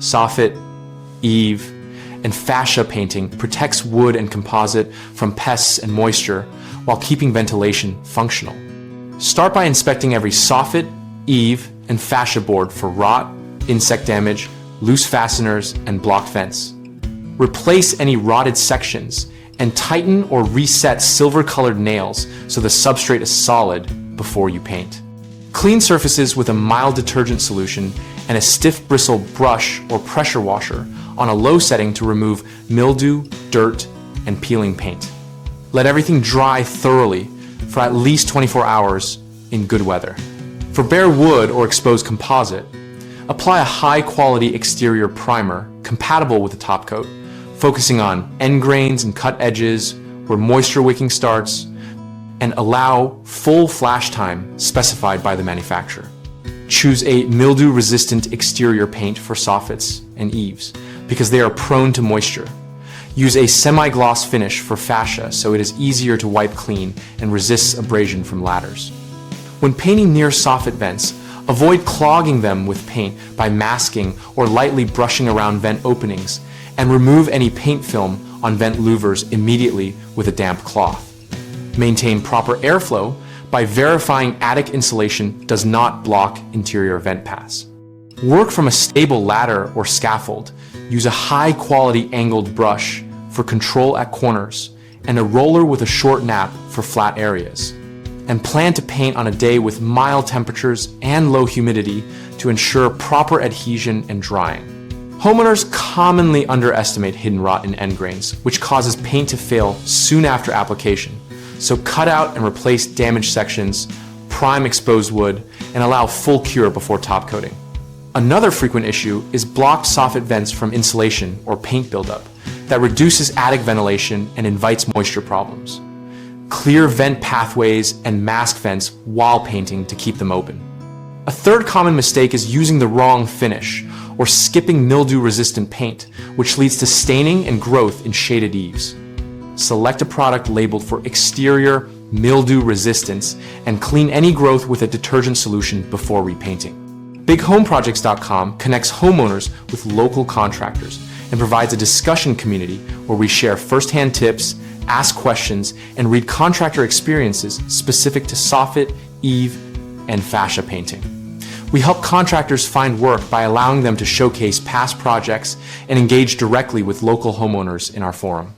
soffit, eave, and fascia painting protects wood and composite from pests and moisture while keeping ventilation functional. Start by inspecting every soffit, eave, and fascia board for rot, insect damage, loose fasteners, and blocked vents. Replace any rotted sections and tighten or reset silver-colored nails so the substrate is solid before you paint. Clean surfaces with a mild detergent solution and a stiff bristle brush or pressure washer on a low setting to remove mildew, dirt, and peeling paint. Let everything dry thoroughly for at least 24 hours in good weather. For bare wood or exposed composite, apply a high-quality exterior primer compatible with the top coat, focusing on end grains and cut edges where moisture wicking starts, and allow full flash time specified by the manufacturer. Choose a mildew-resistant exterior paint for soffits and eaves because they are prone to moisture. Use a semi-gloss finish for fascia so it is easier to wipe clean and resists abrasion from ladders. When painting near soffit vents, avoid clogging them with paint by masking or lightly brushing around vent openings, and remove any paint film on vent louvers immediately with a damp cloth. Maintain proper airflow by verifying attic insulation does not block interior vent paths. Work from a stable ladder or scaffold. Use a high-quality angled brush for control at corners and a roller with a short nap for flat areas. And plan to paint on a day with mild temperatures and low humidity to ensure proper adhesion and drying. Homeowners commonly underestimate hidden rot in end grains, which causes paint to fail soon after application. So cut out and replace damaged sections, prime exposed wood, and allow full cure before top coating. Another frequent issue is blocked soffit vents from insulation or paint buildup that reduces attic ventilation and invites moisture problems. Clear vent pathways and mask vents while painting to keep them open. A third common mistake is using the wrong finish or skipping mildew-resistant paint, which leads to staining and growth in shaded eaves. Select a product labeled for exterior mildew resistance and clean any growth with a detergent solution before repainting. BigHomeProjects.com connects homeowners with local contractors and provides a discussion community where we share firsthand tips, ask questions, and read contractor experiences specific to soffit, eave, and fascia painting. We help contractors find work by allowing them to showcase past projects and engage directly with local homeowners in our forum.